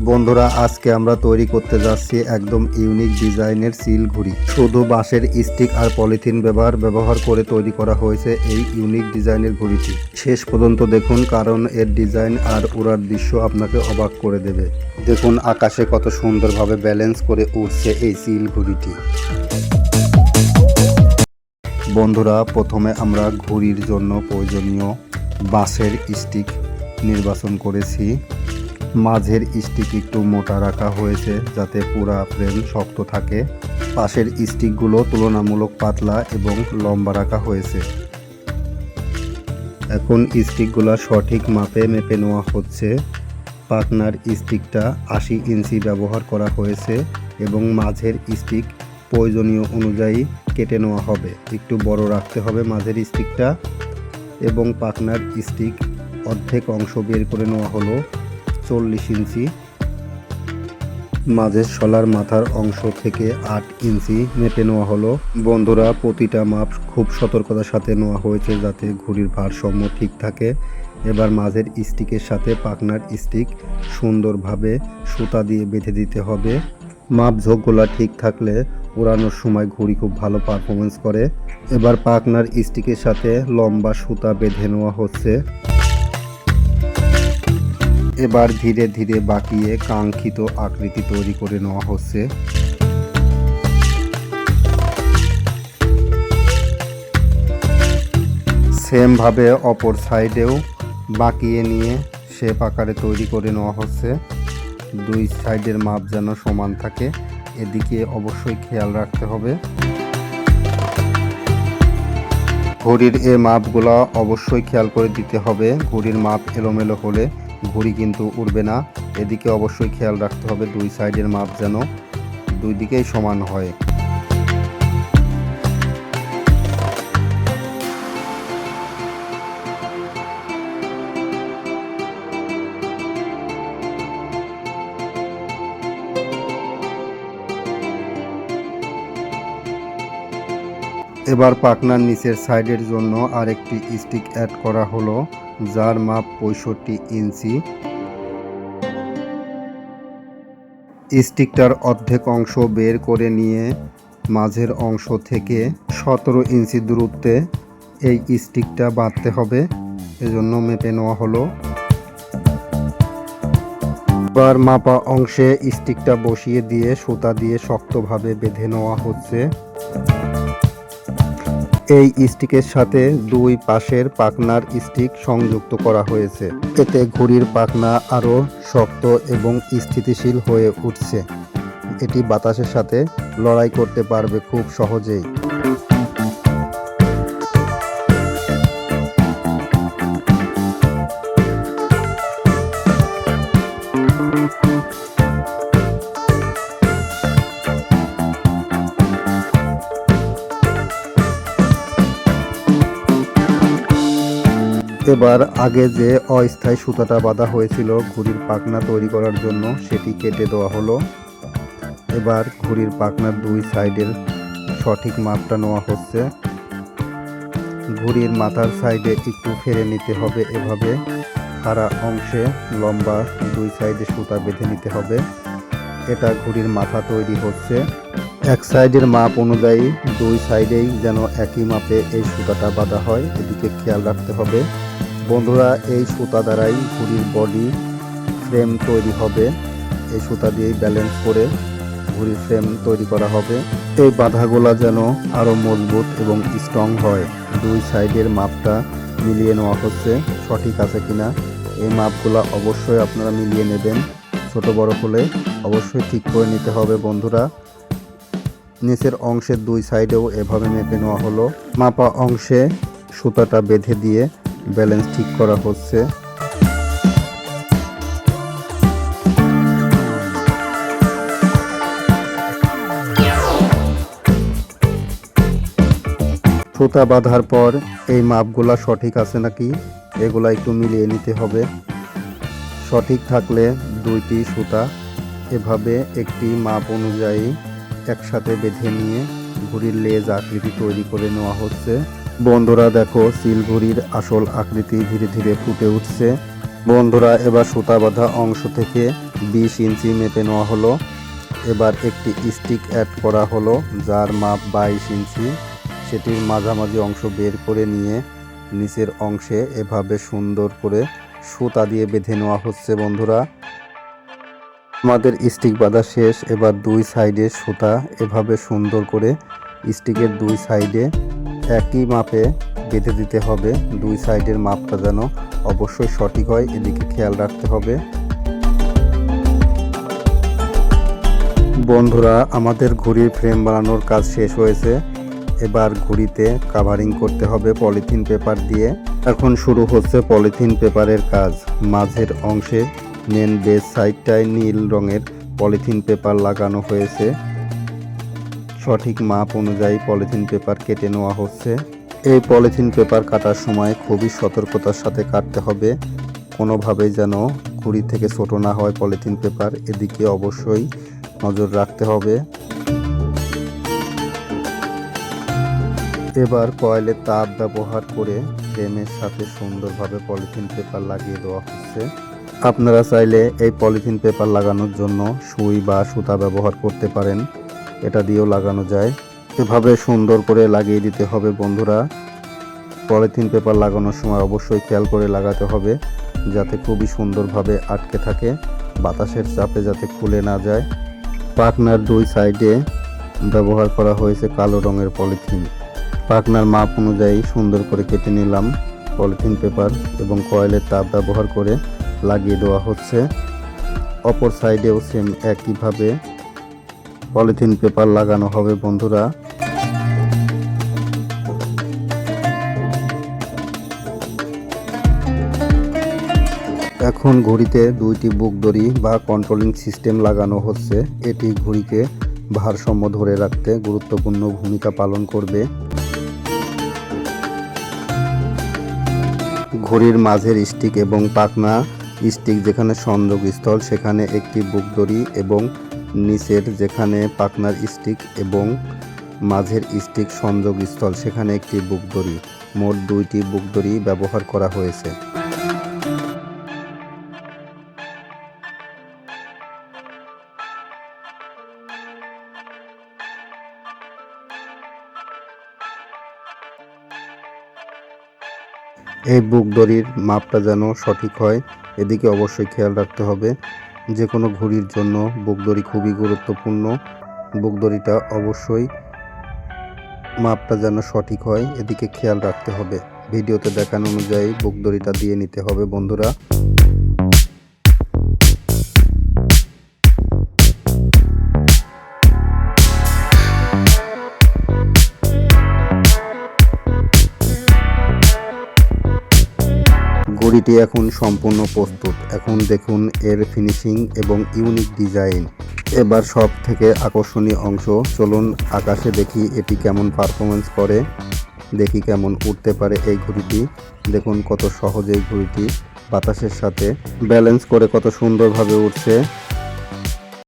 বন্ধুরা, আজকে আমরা তৈরি করতে যাচ্ছি একদম ইউনিক ডিজাইনের সিল ঘুড়ি। শুধু বাঁশের স্টিক আর পলিথিন ব্যবহার করে তৈরি করা হয়েছে এই ইউনিক ডিজাইনের ঘুড়িটি। শেষ পর্যন্ত দেখুন, কারণ এর ডিজাইন আর উড়ার দৃশ্য আপনাকে অবাক করে দেবে। দেখুন আকাশে কত সুন্দরভাবে ব্যালেন্স করে উঠছে এই সিল ঘুড়িটি। বন্ধুরা, প্রথমে আমরা ঘুড়ির জন্য প্রয়োজনীয় বাঁশের স্টিক নির্বাচন করেছি। মাঝের স্টিক একটু মোটা রাখা হয়েছে যাতে পুরা ফ্রেম শক্ত থাকে। পাশের স্টিকগুলো তুলনামূলক পাতলা এবং লম্বা রাখা হয়েছে। এখন স্টিকগুলো সঠিক মাপে মেপে নেওয়া হচ্ছে। পাকনার স্টিকটা 80 ইঞ্চি ব্যবহার করা হয়েছে এবং মাঝের স্টিক প্রয়োজনীয় অনুযায়ী কেটে নেওয়া হবে। একটু বড় রাখতে হবে মাঝের স্টিকটা। এবং পাকনার স্টিক অর্ধেক অংশ বের করে নেওয়া হলো 40 ইঞ্চি। মাঝের শলার মাথার অংশ থেকে 8 ইঞ্চি মেপে নেওয়া হলো। বন্ধুরা, প্রতিটা মাপ খুব সতর্কতার সাথে নেওয়া হয়েছে যাতে ঘুড়ির ভারসাম্য ঠিক থাকে। এবার মাঝের স্টিকের সাথে পাকনার স্টিক সুন্দরভাবে সুতা দিয়ে বেঁধে দিতে হবে। মাপ ঝোঁকগুলো ঠিক থাকলে উড়ানোর সময় ঘুড়ি খুব ভালো পারফরমেন্স করে। এবার পাকনার স্টিকের সাথে লম্বা সুতা বেঁধে নেওয়া হচ্ছে। এবার ধীরে ধীরে বাঁকিয়ে কাঙ্ক্ষিত আকৃতি তৈরি করে নেওয়া হচ্ছে। সেম ভাবে অপর সাইডেও বাঁকিয়ে নিয়ে শেপ আকারে তৈরি করে নেওয়া হচ্ছে। দুই সাইডের মাপ যেন সমান থাকে, এদিকে অবশ্যই খেয়াল রাখতে হবে। ঘড়ির এই মাপগুলো অবশ্যই খেয়াল করে দিতে হবে। ঘড়ির মাপ এলোমেলো হলে ঘুড়ি কিন্তু উড়বে না। এদিকে অবশ্যই খেয়াল রাখতে হবে দুই সাইডের মাপ যেন দুই দিকেই সমান হয়। এবার পাকনার নিচের সাইডের জন্য আরেকটি স্টিক অ্যাড করা হলো, যার মাপ 65 ইঞ্চি। স্টিকটার অর্ধেক অংশ বের করে নিয়ে মাঝের অংশ থেকে 17 ইঞ্চি দূরত্বে এই স্টিকটা বাঁধতে হবে, এজন্য মেপে নেওয়া হলো। এবার মাপা অংশে স্টিকটা বসিয়ে দিয়ে সুতা দিয়ে শক্তভাবে বেঁধে নেওয়া হচ্ছে। এই স্টিকের সাথে দুই পাশের পাকনার স্টিক সংযুক্ত করা হয়েছে। এতে ঘুড়ির পাকনা আরও শক্ত এবং স্থিতিশীল হয়ে উঠছে। এটি বাতাসের সাথে লড়াই করতে পারবে খুব সহজেই। এবার আগে যে অস্থায়ী সুতাটা বাঁধা হয়েছিল ঘুড়ির পাখনা তৈরি করার জন্য, সেটি কেটে দেওয়া হলো। এবার ঘুড়ির পাখনার দুই সাইডের সঠিক মাপটা নেওয়া হচ্ছে। ঘুড়ির মাথার সাইডে একটু ফেরে নিতে হবে, এভাবে খাড়া অংশে লম্বা দুই সাইডে সুতা বেঁধে নিতে হবে। এটা ঘুড়ির মাথা তৈরি হচ্ছে। এক সাইডের মাপ অনুযায়ী দুই সাইডেই যেন একই মাপে এই সুতাটা বাঁধা হয়, এদিকে খেয়াল রাখতে হবে। বন্ধুরা, এই সুতা দ্বারাই ঘুড়ির বডি ফ্রেম তৈরি হবে। এই সুতা দিয়েই ব্যালেন্স করে ঘুড়ির ফ্রেম তৈরি করা হবে। এই বাঁধাগুলা যেন আরও মজবুত এবং স্ট্রং হয়। দুই সাইডের মাপটা মিলিয়ে নেওয়া হচ্ছে, সঠিক আছে কিনা। এই মাপগুলা অবশ্যই আপনারা মিলিয়ে নেবেন। ছোট বড় হলে অবশ্যই ঠিক করে নিতে হবে। বন্ধুরা, নিচের অংশের দুই সাইডেও এভাবে মেপে নেওয়া হলো। মাপা অংশে সুতাটা বেঁধে দিয়ে ব্যালেন্স ঠিক করা হচ্ছে। সুতা বাঁধার পর এই মাপগুলা সঠিক আছে নাকি এগুলা একটু মিলিয়ে নিতে হবে। সঠিক থাকলে দুইটি সুতা এভাবে একটি মাপ অনুযায়ী একসাথে বেঁধে নিয়ে ঘুড়ির লেজ আকৃতি তৈরি করে নেওয়া হচ্ছে। বন্ধুরা দেখো, সিল ঘুড়ির আসল আকৃতি ধীরে ধীরে ফুটে উঠছে। বন্ধুরা, এবার সুতা বাঁধা অংশ থেকে 20 ইঞ্চি মেপে নেওয়া হলো। এবার একটি স্টিক অ্যাড করা হলো যার মাপ 22 ইঞ্চি। সেটির মাঝামাঝি অংশ বের করে নিয়ে নিচের অংশে এভাবে সুন্দর করে সুতা দিয়ে বেঁধে নেওয়া হচ্ছে বন্ধুরা। আমাদের স্টিক বাঁধা শেষ। এবার দুই সাইডে সুতা এভাবে সুন্দর করে স্টিকের দুই সাইডে একই মাপে বেঁধে দিতে হবে। দুই সাইডের মাপটা যেন অবশ্যই সঠিক হয়, এদিকে খেয়াল রাখতে হবে। বন্ধুরা, আমাদের ঘড়ির ফ্রেম বানানোর কাজ শেষ হয়েছে। এবার ঘড়িতে কাভারিং করতে হবে পলিথিন পেপার দিয়ে। এখন শুরু হচ্ছে পলিথিন পেপারের কাজ। মাঝের অংশে মেন বেস সাইডটায় নীল রঙের পলিথিন পেপার লাগানো হয়েছে। সঠিক মাপ অনুযায়ী পলিথিন পেপার কেটে নেওয়া হচ্ছে। এই পলিথিন পেপার কাটার সময় খুবই সতর্কতার সাথে কাটতে হবে, কোনোভাবেই যেন ঘুড়ি থেকে ছোট না হয় পলিথিন পেপার, এদিকে অবশ্যই নজর রাখতে হবে। এবার কয়েলের তাপ ব্যবহার করে ফ্রেমের সাথে সুন্দরভাবে পলিথিন পেপার লাগিয়ে দেওয়া হচ্ছে। আপনারা চাইলে এই পলিথিন পেপার লাগানোর জন্য সুই বা সুতা ব্যবহার করতে পারেন, এটা দিয়েও লাগানো যায়। এভাবে সুন্দর করে লাগিয়ে দিতে হবে বন্ধুরা। পলিথিন পেপার লাগানোর সময় অবশ্যই খেয়াল করে লাগাতে হবে যাতে খুবই সুন্দরভাবে আটকে থাকে, বাতাসের চাপে যাতে খুলে না যায়। পাখনার দুই সাইডে ব্যবহার করা হয়েছে কালো রঙের পলিথিন। পাখনার মাপ অনুযায়ী সুন্দর করে কেটে নিলাম পলিথিন পেপার এবং কয়েলের তাপ ব্যবহার করে লাগিয়ে দেওয়া হচ্ছে। অপর সাইডেও সেম একইভাবে পলিথিন পেপার লাগানো হবে বন্ধুরা। এখন ঘড়িতে দুইটি বুক দড়ি বা কন্ট্রোলিং সিস্টেম লাগানো হচ্ছে। এটি ঘড়িকে ভারসাম্য ধরে রাখতে গুরুত্বপূর্ণ ভূমিকা পালন করবে। ঘড়ির মাঝের স্টিক এবং পাখনা স্টিক যেখানে সংযোগস্থল সেখানে একটি বুক দড়ি এবং নিচের যেখানে পাখনার স্টিক এবং মাঝের স্টিক সংযোগস্থল সেখানে একটি বুক দড়ি, মোট দুইটি বুক দড়ি ব্যবহার করা হয়েছে। এই বুক দড়ির মাপটা যেন সঠিক হয়, এদিকে অবশ্যই খেয়াল রাখতে হবে। যে কোনো ঘড়ির জন্য বুক দড়ি খুবই গুরুত্বপূর্ণ। বুক দড়িটা অবশ্যই মাপটা যেন সঠিক হয়, এদিকে খেয়াল রাখতে হবে। ভিডিওতে দেখানো অনুযায়ী বুক দড়িটা দিয়ে নিতে হবে বন্ধুরা। ঘড়িটি এখন সম্পূর্ণ প্রস্তুত। এখন দেখুন এর ফিনিশিং এবং ইউনিক ডিজাইন। এবার সব থেকে আকর্ষণীয় অংশ, চলুন আকাশে দেখি এটি কেমন পারফরমেন্স করে, দেখি কেমন উঠতে পারে এই ঘড়িটি। দেখুন কত সহজে এই ঘড়িটি বাতাসের সাথে ব্যালেন্স করে কত সুন্দরভাবে উঠছে।